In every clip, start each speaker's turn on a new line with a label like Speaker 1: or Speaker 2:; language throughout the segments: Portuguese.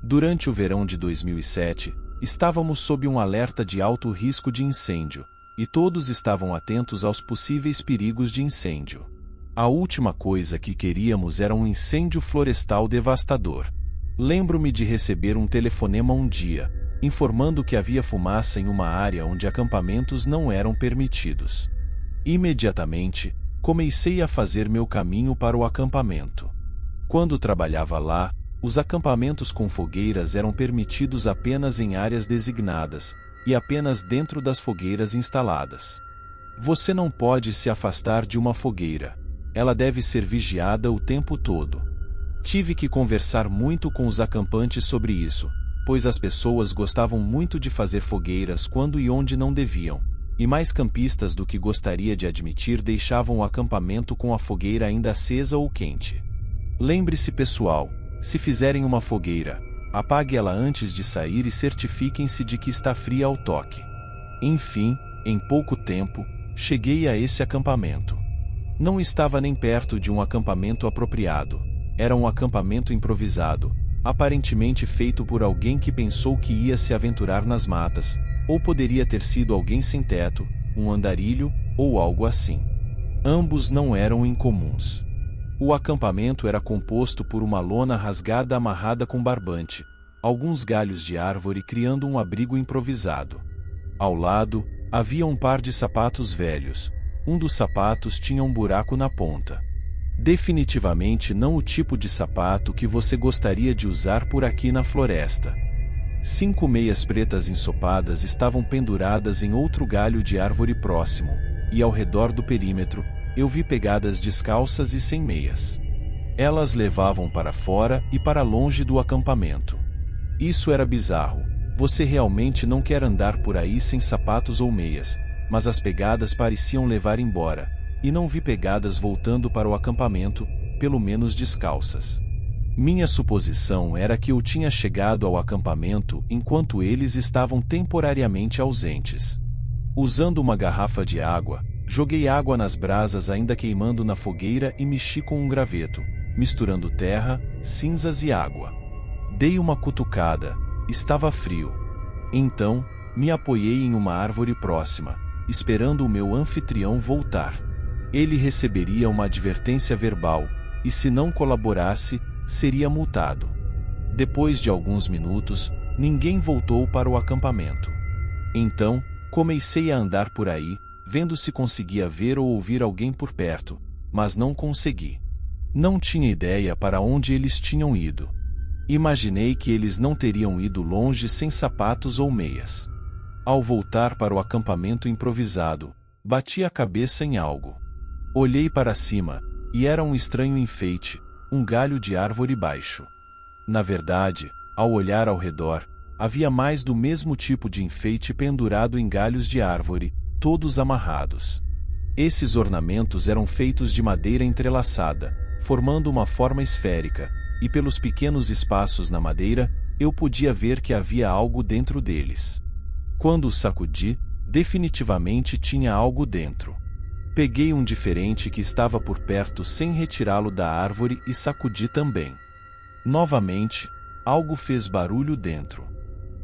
Speaker 1: Durante o verão de 2007, estávamos sob um alerta de alto risco de incêndio, e todos estavam atentos aos possíveis perigos de incêndio. A última coisa que queríamos era um incêndio florestal devastador. Lembro-me de receber um telefonema um dia, informando que havia fumaça em uma área onde acampamentos não eram permitidos. Imediatamente, comecei a fazer meu caminho para o acampamento. Quando trabalhava lá, os acampamentos com fogueiras eram permitidos apenas em áreas designadas, e apenas dentro das fogueiras instaladas. Você não pode se afastar de uma fogueira. Ela deve ser vigiada o tempo todo. Tive que conversar muito com os acampantes sobre isso, pois as pessoas gostavam muito de fazer fogueiras quando e onde não deviam, e mais campistas do que gostaria de admitir deixavam o acampamento com a fogueira ainda acesa ou quente. Lembre-se, pessoal, se fizerem uma fogueira, apague ela antes de sair e certifiquem-se de que está fria ao toque. Enfim, em pouco tempo, cheguei a esse acampamento. Não estava nem perto de um acampamento apropriado. Era um acampamento improvisado, aparentemente feito por alguém que pensou que ia se aventurar nas matas, ou poderia ter sido alguém sem teto, um andarilho, ou algo assim. Ambos não eram incomuns. O acampamento era composto por uma lona rasgada amarrada com barbante, alguns galhos de árvore criando um abrigo improvisado. Ao lado, havia um par de sapatos velhos. Um dos sapatos tinha um buraco na ponta. Definitivamente não o tipo de sapato que você gostaria de usar por aqui na floresta. 5 meias pretas ensopadas estavam penduradas em outro galho de árvore próximo, e ao redor do perímetro, eu vi pegadas descalças e sem meias. Elas levavam para fora e para longe do acampamento. Isso era bizarro. Você realmente não quer andar por aí sem sapatos ou meias, mas as pegadas pareciam levar embora, e não vi pegadas voltando para o acampamento, pelo menos descalças. Minha suposição era que eu tinha chegado ao acampamento enquanto eles estavam temporariamente ausentes. Usando uma garrafa de água, joguei água nas brasas ainda queimando na fogueira e mexi com um graveto, misturando terra, cinzas e água. Dei uma cutucada. Estava frio. Então, me apoiei em uma árvore próxima, esperando o meu anfitrião voltar. Ele receberia uma advertência verbal, e se não colaborasse, seria multado. Depois de alguns minutos, ninguém voltou para o acampamento. Então, comecei a andar por aí, vendo se conseguia ver ou ouvir alguém por perto, mas não consegui. Não tinha ideia para onde eles tinham ido. Imaginei que eles não teriam ido longe sem sapatos ou meias. Ao voltar para o acampamento improvisado, bati a cabeça em algo. Olhei para cima, e era um estranho enfeite, um galho de árvore baixo. Na verdade, ao olhar ao redor, havia mais do mesmo tipo de enfeite pendurado em galhos de árvore, todos amarrados. Esses ornamentos eram feitos de madeira entrelaçada, formando uma forma esférica, e pelos pequenos espaços na madeira, eu podia ver que havia algo dentro deles. Quando os sacudi, definitivamente tinha algo dentro. Peguei um diferente que estava por perto sem retirá-lo da árvore e sacudi também. Novamente, algo fez barulho dentro.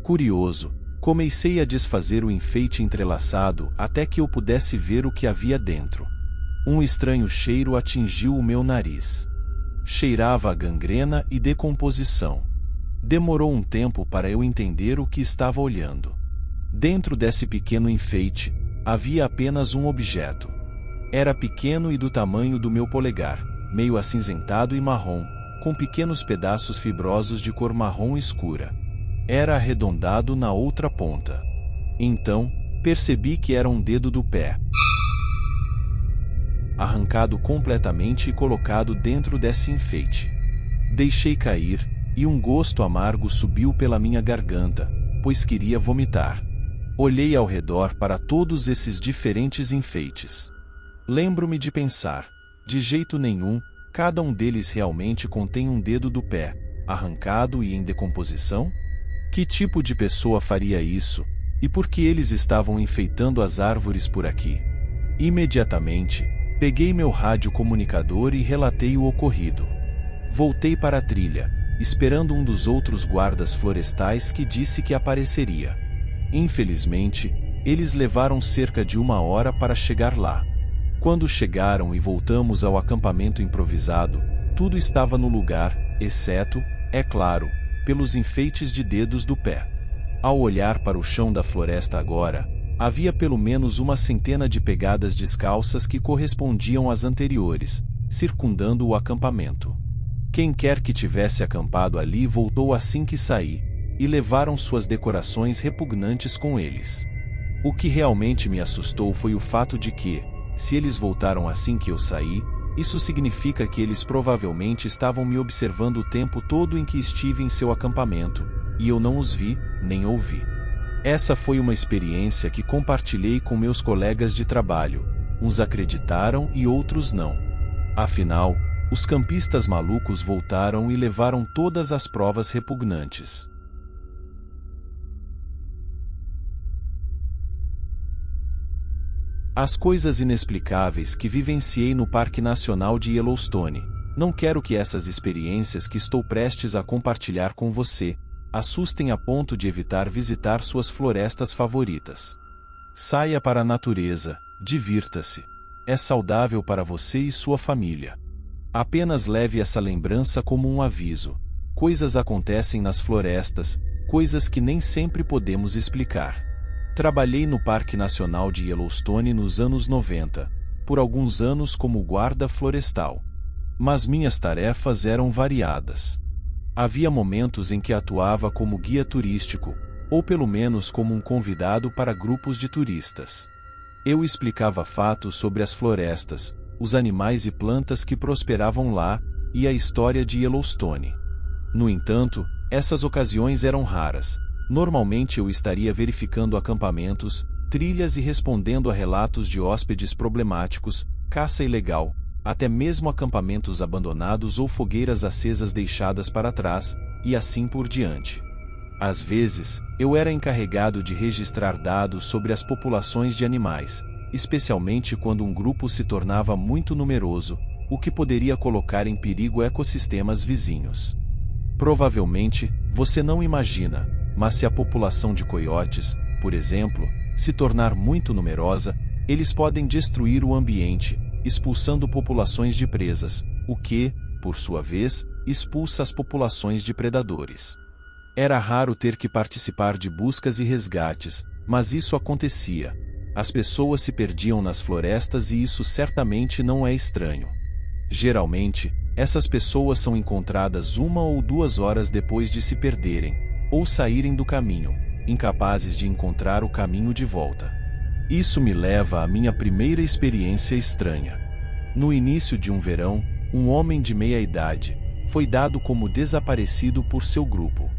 Speaker 1: Curioso, comecei a desfazer o enfeite entrelaçado até que eu pudesse ver o que havia dentro. Um estranho cheiro atingiu o meu nariz. Cheirava a gangrena e decomposição. Demorou um tempo para eu entender o que estava olhando. Dentro desse pequeno enfeite, havia apenas um objeto. Era pequeno e do tamanho do meu polegar, meio acinzentado e marrom, com pequenos pedaços fibrosos de cor marrom escura. Era arredondado na outra ponta. Então, percebi que era um dedo do pé, arrancado completamente e colocado dentro desse enfeite. Deixei cair, e um gosto amargo subiu pela minha garganta, pois queria vomitar. Olhei ao redor para todos esses diferentes enfeites. Lembro-me de pensar, de jeito nenhum, cada um deles realmente contém um dedo do pé, arrancado e em decomposição? Que tipo de pessoa faria isso? E por que eles estavam enfeitando as árvores por aqui? Imediatamente, peguei meu rádio comunicador e relatei o ocorrido. Voltei para a trilha, esperando um dos outros guardas florestais que disse que apareceria. Infelizmente, eles levaram cerca de 1 hora para chegar lá. Quando chegaram e voltamos ao acampamento improvisado, tudo estava no lugar, exceto, é claro, pelos enfeites de dedos do pé. Ao olhar para o chão da floresta agora, havia pelo menos uma centena de pegadas descalças que correspondiam às anteriores, circundando o acampamento. Quem quer que tivesse acampado ali voltou assim que saí, e levaram suas decorações repugnantes com eles. O que realmente me assustou foi o fato de que, se eles voltaram assim que eu saí, isso significa que eles provavelmente estavam me observando o tempo todo em que estive em seu acampamento, e eu não os vi, nem ouvi. Essa foi uma experiência que compartilhei com meus colegas de trabalho. Uns acreditaram e outros não. Afinal, os campistas malucos voltaram e levaram todas as provas repugnantes. As coisas inexplicáveis que vivenciei no Parque Nacional de Yellowstone. Não quero que essas experiências que estou prestes a compartilhar com você assustem a ponto de evitar visitar suas florestas favoritas. Saia para a natureza, divirta-se. É saudável para você e sua família. Apenas leve essa lembrança como um aviso. Coisas acontecem nas florestas, coisas que nem sempre podemos explicar. Trabalhei no Parque Nacional de Yellowstone nos anos 90, por alguns anos como guarda florestal. Mas minhas tarefas eram variadas. Havia momentos em que atuava como guia turístico, ou pelo menos como um convidado para grupos de turistas. Eu explicava fatos sobre as florestas, os animais e plantas que prosperavam lá, e a história de Yellowstone. No entanto, essas ocasiões eram raras. Normalmente eu estaria verificando acampamentos, trilhas e respondendo a relatos de hóspedes problemáticos, caça ilegal, até mesmo acampamentos abandonados ou fogueiras acesas deixadas para trás, e assim por diante. Às vezes, eu era encarregado de registrar dados sobre as populações de animais, especialmente quando um grupo se tornava muito numeroso, o que poderia colocar em perigo ecossistemas vizinhos. Provavelmente, você não imagina, mas se a população de coiotes, por exemplo, se tornar muito numerosa, eles podem destruir o ambiente, expulsando populações de presas, o que, por sua vez, expulsa as populações de predadores. Era raro ter que participar de buscas e resgates, mas isso acontecia. As pessoas se perdiam nas florestas e isso certamente não é estranho. Geralmente, essas pessoas são encontradas 1 ou 2 horas depois de se perderem, ou saírem do caminho, incapazes de encontrar o caminho de volta. Isso me leva à minha primeira experiência estranha. No início de um verão, um homem de meia idade foi dado como desaparecido por seu grupo.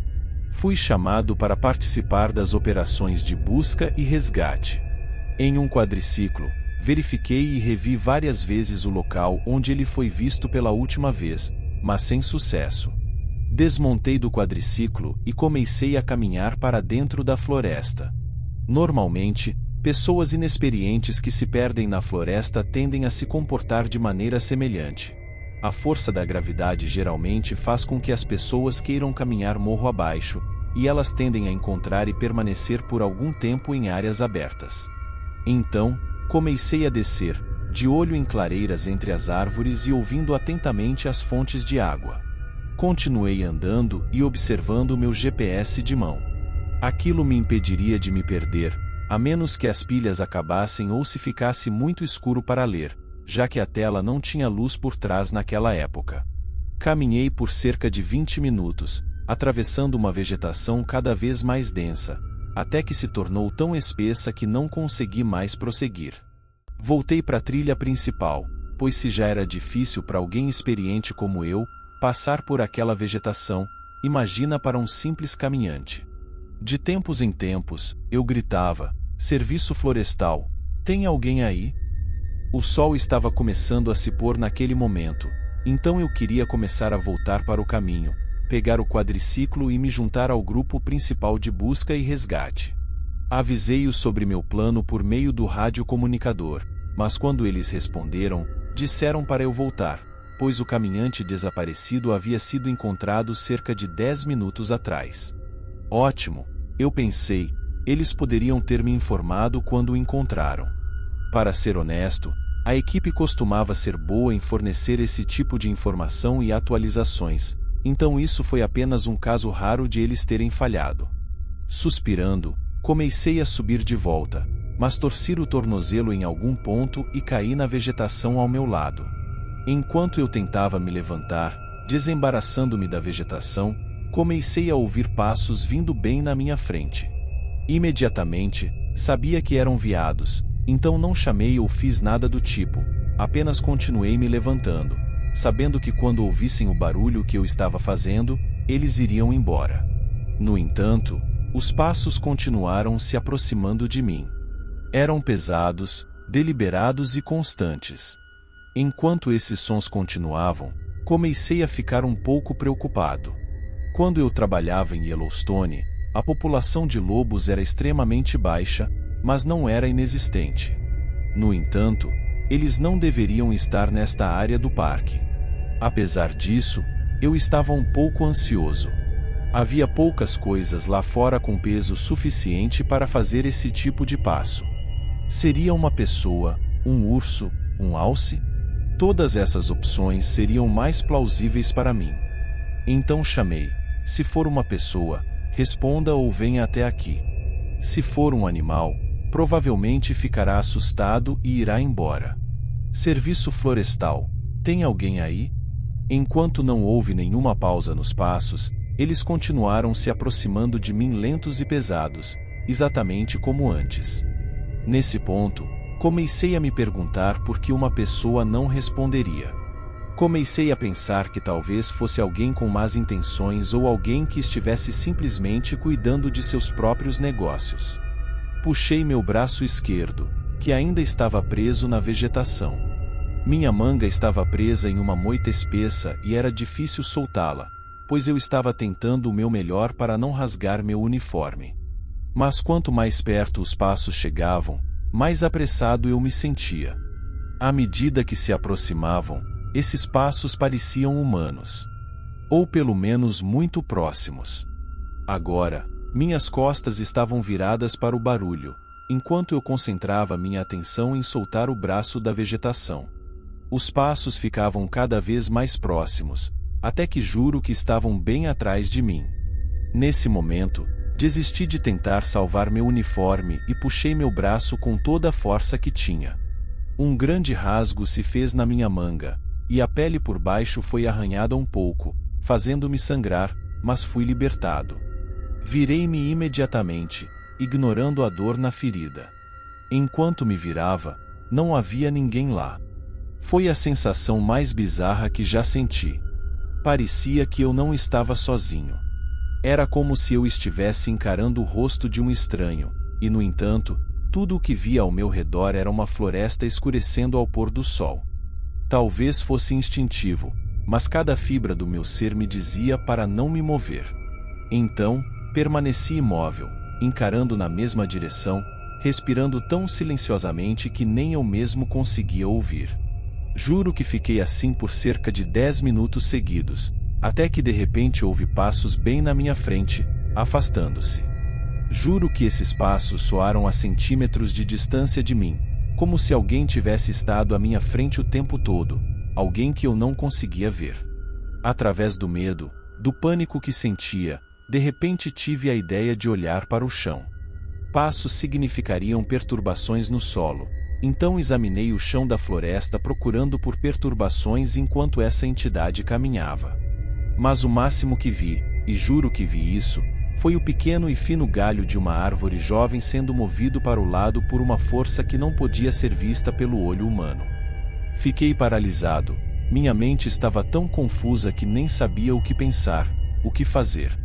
Speaker 1: Fui chamado para participar das operações de busca e resgate. Em um quadriciclo, verifiquei e revi várias vezes o local onde ele foi visto pela última vez, mas sem sucesso. Desmontei do quadriciclo e comecei a caminhar para dentro da floresta. Normalmente, pessoas inexperientes que se perdem na floresta tendem a se comportar de maneira semelhante. A força da gravidade geralmente faz com que as pessoas queiram caminhar morro abaixo, e elas tendem a encontrar e permanecer por algum tempo em áreas abertas. Então, comecei a descer, de olho em clareiras entre as árvores e ouvindo atentamente as fontes de água. Continuei andando e observando meu GPS de mão. Aquilo me impediria de me perder, a menos que as pilhas acabassem ou se ficasse muito escuro para ler, já que a tela não tinha luz por trás naquela época. Caminhei por cerca de 20 minutos, atravessando uma vegetação cada vez mais densa, até que se tornou tão espessa que não consegui mais prosseguir. Voltei para a trilha principal, pois se já era difícil para alguém experiente como eu passar por aquela vegetação, imagina para um simples caminhante. De tempos em tempos, eu gritava: "Serviço florestal, tem alguém aí?" O sol estava começando a se pôr naquele momento, então eu queria começar a voltar para o caminho, pegar o quadriciclo e me juntar ao grupo principal de busca e resgate. Avisei-os sobre meu plano por meio do radiocomunicador, mas quando eles responderam, disseram para eu voltar, pois o caminhante desaparecido havia sido encontrado cerca de 10 minutos atrás. Ótimo, eu pensei, eles poderiam ter me informado quando o encontraram. Para ser honesto, a equipe costumava ser boa em fornecer esse tipo de informação e atualizações, então isso foi apenas um caso raro de eles terem falhado. Suspirando, comecei a subir de volta, mas torci o tornozelo em algum ponto e caí na vegetação ao meu lado. Enquanto eu tentava me levantar, desembaraçando-me da vegetação, comecei a ouvir passos vindo bem na minha frente. Imediatamente, sabia que eram veados, então não chamei ou fiz nada do tipo, apenas continuei me levantando, sabendo que quando ouvissem o barulho que eu estava fazendo, eles iriam embora. No entanto, os passos continuaram se aproximando de mim. Eram pesados, deliberados e constantes. Enquanto esses sons continuavam, comecei a ficar um pouco preocupado. Quando eu trabalhava em Yellowstone, a população de lobos era extremamente baixa, mas não era inexistente. No entanto, eles não deveriam estar nesta área do parque. Apesar disso, eu estava um pouco ansioso. Havia poucas coisas lá fora com peso suficiente para fazer esse tipo de passo. Seria uma pessoa, um urso, um alce? Todas essas opções seriam mais plausíveis para mim. Então chamei: se for uma pessoa, responda ou venha até aqui. Se for um animal, provavelmente ficará assustado e irá embora. Serviço florestal, tem alguém aí? Enquanto não houve nenhuma pausa nos passos, eles continuaram se aproximando de mim lentos e pesados, exatamente como antes. Nesse ponto, comecei a me perguntar por que uma pessoa não responderia. Comecei a pensar que talvez fosse alguém com más intenções ou alguém que estivesse simplesmente cuidando de seus próprios negócios. Puxei meu braço esquerdo, que ainda estava preso na vegetação. Minha manga estava presa em uma moita espessa e era difícil soltá-la, pois eu estava tentando o meu melhor para não rasgar meu uniforme. Mas quanto mais perto os passos chegavam, mais apressado eu me sentia. À medida que se aproximavam, esses passos pareciam humanos. Ou pelo menos muito próximos. Agora, minhas costas estavam viradas para o barulho, enquanto eu concentrava minha atenção em soltar o braço da vegetação. Os passos ficavam cada vez mais próximos, até que juro que estavam bem atrás de mim. Nesse momento, desisti de tentar salvar meu uniforme e puxei meu braço com toda a força que tinha. Um grande rasgo se fez na minha manga, e a pele por baixo foi arranhada um pouco, fazendo-me sangrar, mas fui libertado. Virei-me imediatamente, ignorando a dor na ferida. Enquanto me virava, não havia ninguém lá. Foi a sensação mais bizarra que já senti. Parecia que eu não estava sozinho. Era como se eu estivesse encarando o rosto de um estranho, e no entanto, tudo o que via ao meu redor era uma floresta escurecendo ao pôr do sol. Talvez fosse instintivo, mas cada fibra do meu ser me dizia para não me mover. Então, permaneci imóvel, encarando na mesma direção, respirando tão silenciosamente que nem eu mesmo conseguia ouvir. Juro que fiquei assim por cerca de 10 minutos seguidos, até que de repente houve passos bem na minha frente, afastando-se. Juro que esses passos soaram a centímetros de distância de mim, como se alguém tivesse estado à minha frente o tempo todo, alguém que eu não conseguia ver. Através do medo, do pânico que sentia, de repente tive a ideia de olhar para o chão. Passos significariam perturbações no solo, então examinei o chão da floresta procurando por perturbações enquanto essa entidade caminhava. Mas o máximo que vi, e juro que vi isso, foi o pequeno e fino galho de uma árvore jovem sendo movido para o lado por uma força que não podia ser vista pelo olho humano. Fiquei paralisado, minha mente estava tão confusa que nem sabia o que pensar, o que fazer.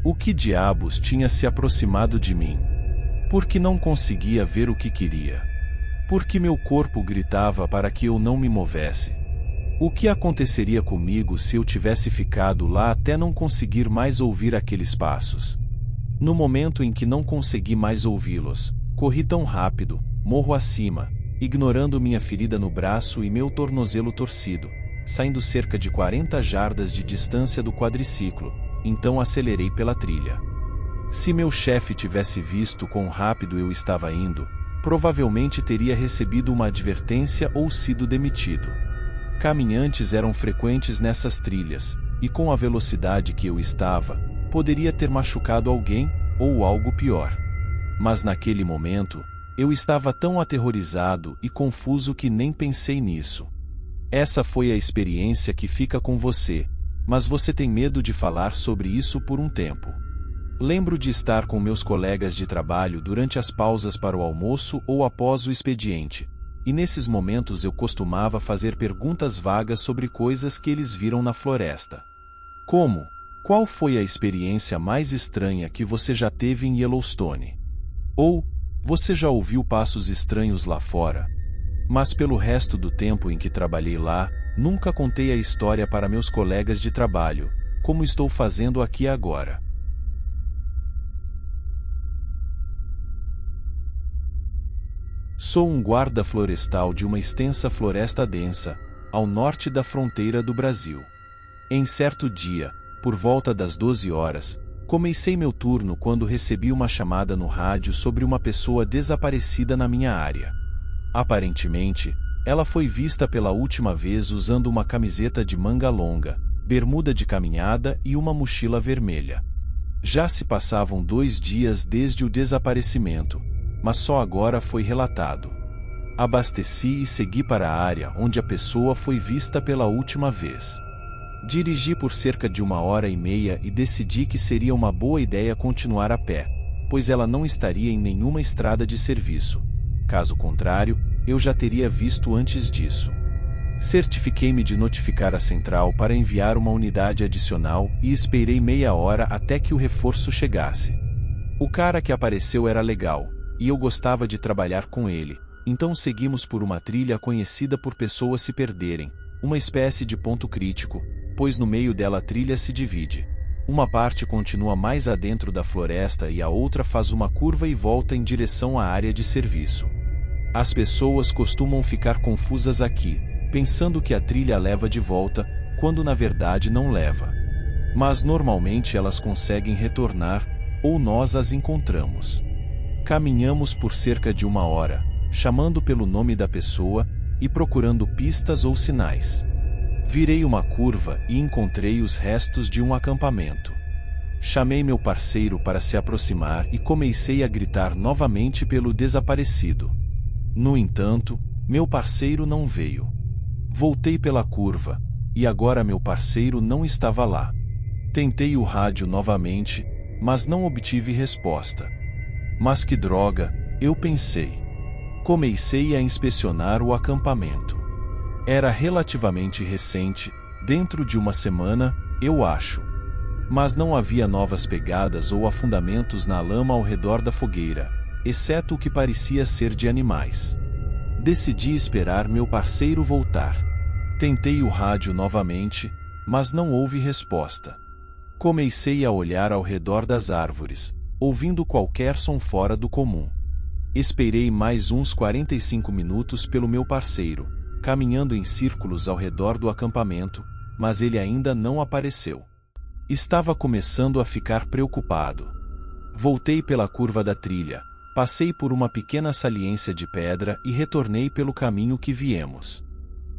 Speaker 1: O que diabos tinha se aproximado de mim? Por que não conseguia ver o que queria? Por que meu corpo gritava para que eu não me movesse? O que aconteceria comigo se eu tivesse ficado lá até não conseguir mais ouvir aqueles passos? No momento em que não consegui mais ouvi-los, corri tão rápido, morro acima, ignorando minha ferida no braço e meu tornozelo torcido, saindo cerca de 40 jardas de distância do quadriciclo, então acelerei pela trilha. Se meu chefe tivesse visto quão rápido eu estava indo, provavelmente teria recebido uma advertência ou sido demitido. Caminhantes eram frequentes nessas trilhas, e com a velocidade que eu estava, poderia ter machucado alguém, ou algo pior. Mas naquele momento, eu estava tão aterrorizado e confuso que nem pensei nisso. Essa foi a experiência que fica com você, mas você tem medo de falar sobre isso por um tempo. Lembro de estar com meus colegas de trabalho durante as pausas para o almoço ou após o expediente, e nesses momentos eu costumava fazer perguntas vagas sobre coisas que eles viram na floresta. Como? Qual foi a experiência mais estranha que você já teve em Yellowstone? Ou, você já ouviu passos estranhos lá fora? Mas pelo resto do tempo em que trabalhei lá, nunca contei a história para meus colegas de trabalho, como estou fazendo aqui agora. Sou um guarda florestal de uma extensa floresta densa, ao norte da fronteira do Brasil. Em certo dia, por volta das 12 horas, comecei meu turno quando recebi uma chamada no rádio sobre uma pessoa desaparecida na minha área. Aparentemente, ela foi vista pela última vez usando uma camiseta de manga longa, bermuda de caminhada e uma mochila vermelha. Já se passavam 2 dias desde o desaparecimento, mas só agora foi relatado. Abasteci e segui para a área onde a pessoa foi vista pela última vez. Dirigi por cerca de 1h30 e decidi que seria uma boa ideia continuar a pé, pois ela não estaria em nenhuma estrada de serviço. Caso contrário, eu já teria visto antes disso. Certifiquei-me de notificar a central para enviar uma unidade adicional e esperei meia hora até que o reforço chegasse. O cara que apareceu era legal, e eu gostava de trabalhar com ele, então seguimos por uma trilha conhecida por pessoas se perderem, uma espécie de ponto crítico, pois no meio dela a trilha se divide. Uma parte continua mais adentro da floresta e a outra faz uma curva e volta em direção à área de serviço. As pessoas costumam ficar confusas aqui, pensando que a trilha leva de volta, quando na verdade não leva. Mas normalmente elas conseguem retornar, ou nós as encontramos. Caminhamos por cerca de 1 hora, chamando pelo nome da pessoa e procurando pistas ou sinais. Virei uma curva e encontrei os restos de um acampamento. Chamei meu parceiro para se aproximar e comecei a gritar novamente pelo desaparecido. No entanto, meu parceiro não veio. Voltei pela curva, e agora meu parceiro não estava lá. Tentei o rádio novamente, mas não obtive resposta. Mas que droga, eu pensei. Comecei a inspecionar o acampamento. Era relativamente recente, dentro de 1 semana, eu acho. Mas não havia novas pegadas ou afundamentos na lama ao redor da fogueira, exceto o que parecia ser de animais. Decidi esperar meu parceiro voltar. Tentei o rádio novamente, mas não houve resposta. Comecei a olhar ao redor das árvores, ouvindo qualquer som fora do comum. Esperei mais uns 45 minutos pelo meu parceiro, caminhando em círculos ao redor do acampamento, mas ele ainda não apareceu. Estava começando a ficar preocupado. Voltei pela curva da trilha, passei por uma pequena saliência de pedra e retornei pelo caminho que viemos.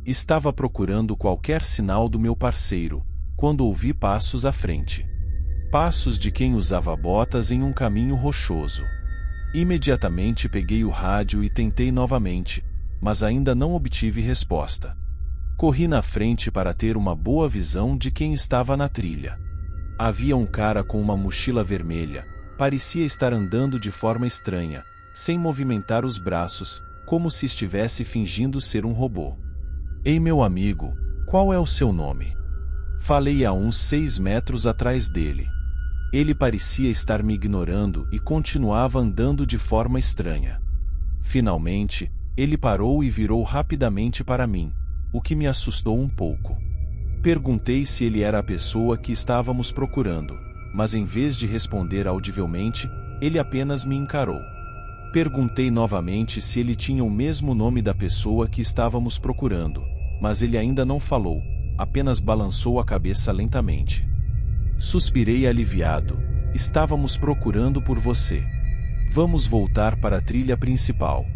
Speaker 1: Estava procurando qualquer sinal do meu parceiro, quando ouvi passos à frente. Passos de quem usava botas em um caminho rochoso. Imediatamente peguei o rádio e tentei novamente, mas ainda não obtive resposta. Corri na frente para ter uma boa visão de quem estava na trilha. Havia um cara com uma mochila vermelha, parecia estar andando de forma estranha, sem movimentar os braços, como se estivesse fingindo ser um robô. Ei, meu amigo, qual é o seu nome? Falei a uns 6 metros atrás dele. Ele parecia estar me ignorando e continuava andando de forma estranha. Finalmente, ele parou e virou rapidamente para mim, o que me assustou um pouco. Perguntei se ele era a pessoa que estávamos procurando, mas em vez de responder audivelmente, ele apenas me encarou. Perguntei novamente se ele tinha o mesmo nome da pessoa que estávamos procurando, mas ele ainda não falou, apenas balançou a cabeça lentamente. Suspirei aliviado. Estávamos procurando por você. Vamos voltar para a trilha principal.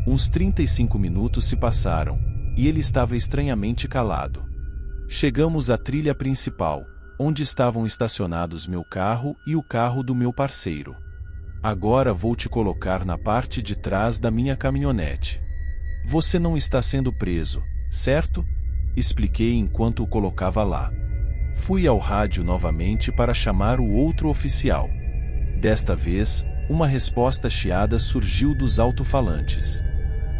Speaker 1: Uns 35 minutos se passaram, e ele estava estranhamente calado. Chegamos à trilha principal, onde estavam estacionados meu carro e o carro do meu parceiro. Agora vou te colocar na parte de trás da minha caminhonete. Você não está sendo preso, certo? Expliquei enquanto o colocava lá. Fui ao rádio novamente para chamar o outro oficial. Desta vez, uma resposta chiada surgiu dos alto-falantes.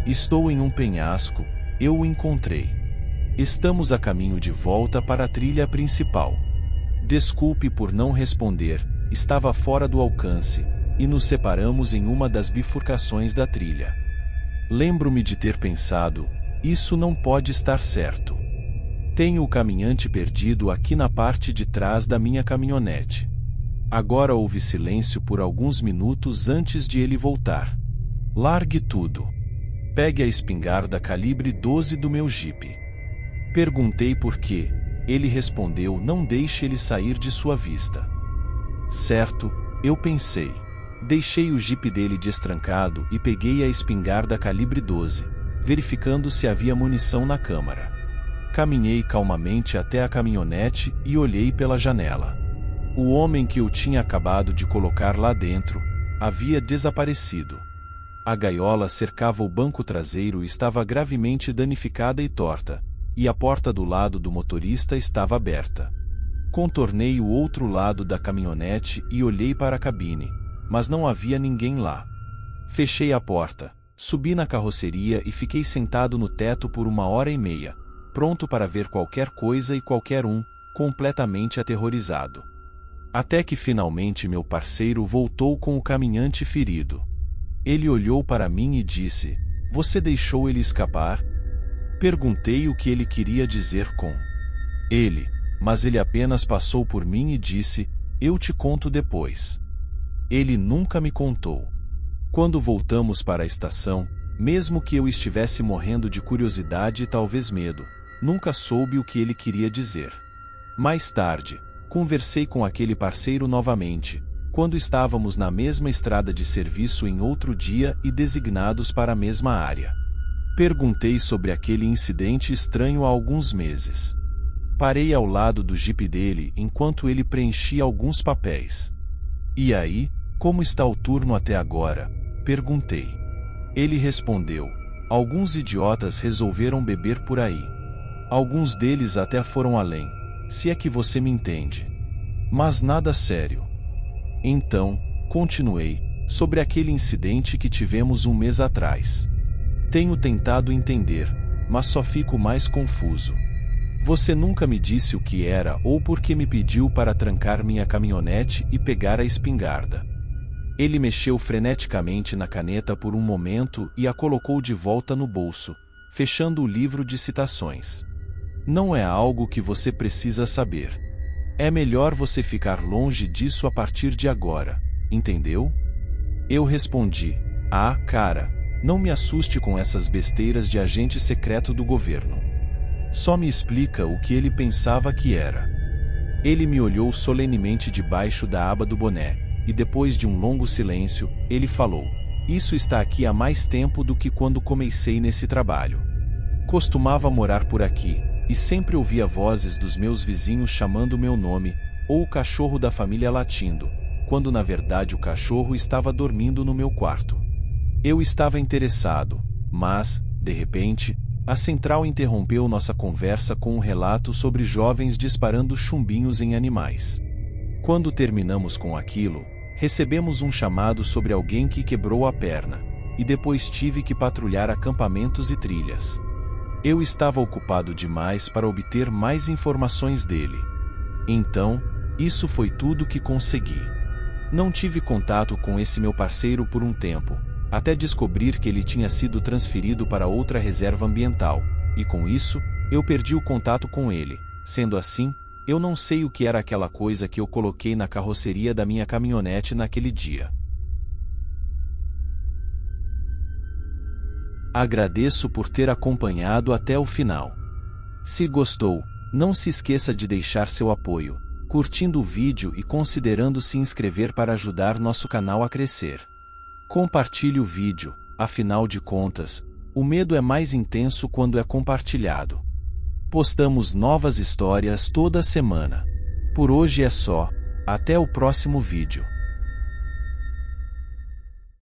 Speaker 1: Estou em um penhasco, eu o encontrei. Estamos a caminho de volta para a trilha principal. Desculpe por não responder, estava fora do alcance, e nos separamos em uma das bifurcações da trilha. Lembro-me de ter pensado, isso não pode estar certo. Tenho o caminhante perdido aqui na parte de trás da minha caminhonete. Agora houve silêncio por alguns minutos antes de ele voltar. Largue tudo. Pegue a espingarda calibre 12 do meu jipe. Perguntei por quê. Ele respondeu: não deixe ele sair de sua vista. Certo, eu pensei. Deixei o jipe dele destrancado e peguei a espingarda calibre 12, verificando se havia munição na câmara. Caminhei calmamente até a caminhonete e olhei pela janela. O homem que eu tinha acabado de colocar lá dentro havia desaparecido. A gaiola cercava o banco traseiro e estava gravemente danificada e torta, e a porta do lado do motorista estava aberta. Contornei o outro lado da caminhonete e olhei para a cabine, mas não havia ninguém lá. Fechei a porta, subi na carroceria e fiquei sentado no teto por 1h30, pronto para ver qualquer coisa e qualquer um, completamente aterrorizado. Até que finalmente meu parceiro voltou com o caminhante ferido. Ele olhou para mim e disse: "Você deixou ele escapar?" Perguntei o que ele queria dizer com ele, mas ele apenas passou por mim e disse: "Eu te conto depois." Ele nunca me contou. Quando voltamos para a estação, mesmo que eu estivesse morrendo de curiosidade e talvez medo, nunca soube o que ele queria dizer. Mais tarde, conversei com aquele parceiro novamente, quando estávamos na mesma estrada de serviço em outro dia e designados para a mesma área. Perguntei sobre aquele incidente estranho há alguns meses. Parei ao lado do jipe dele enquanto ele preenchia alguns papéis. "E aí, como está o turno até agora?" perguntei. Ele respondeu: "Alguns idiotas resolveram beber por aí. Alguns deles até foram além, se é que você me entende. Mas nada sério." Então, continuei, sobre aquele incidente que tivemos um mês atrás. "Tenho tentado entender, mas só fico mais confuso. Você nunca me disse o que era ou por que me pediu para trancar minha caminhonete e pegar a espingarda." Ele mexeu freneticamente na caneta por um momento e a colocou de volta no bolso, fechando o livro de citações. "Não é algo que você precisa saber. É melhor você ficar longe disso a partir de agora, entendeu?" Eu respondi: "Ah, cara, não me assuste com essas besteiras de agente secreto do governo. Só me explica o que ele pensava que era." Ele me olhou solenemente debaixo da aba do boné, e depois de um longo silêncio, ele falou: "Isso está aqui há mais tempo do que quando comecei nesse trabalho. Costumava morar por aqui, e sempre ouvia vozes dos meus vizinhos chamando meu nome, ou o cachorro da família latindo, quando na verdade o cachorro estava dormindo no meu quarto. Eu estava interessado, mas, de repente, a central interrompeu nossa conversa com um relato sobre jovens disparando chumbinhos em animais. Quando terminamos com aquilo, recebemos um chamado sobre alguém que quebrou a perna, e depois tive que patrulhar acampamentos e trilhas. Eu estava ocupado demais para obter mais informações dele. Então, isso foi tudo que consegui. Não tive contato com esse meu parceiro por um tempo, até descobrir que ele tinha sido transferido para outra reserva ambiental, e com isso, Eu perdi o contato com ele. Sendo assim, eu não sei o que era aquela coisa que eu coloquei na carroceria da minha caminhonete naquele dia. Agradeço por ter acompanhado até o final. Se gostou, não se esqueça de deixar seu apoio, curtindo o vídeo e considerando se inscrever para ajudar nosso canal a crescer. Compartilhe o vídeo, afinal de contas, o medo é mais intenso quando é compartilhado. Postamos novas histórias toda semana. Por hoje é só, até o próximo vídeo.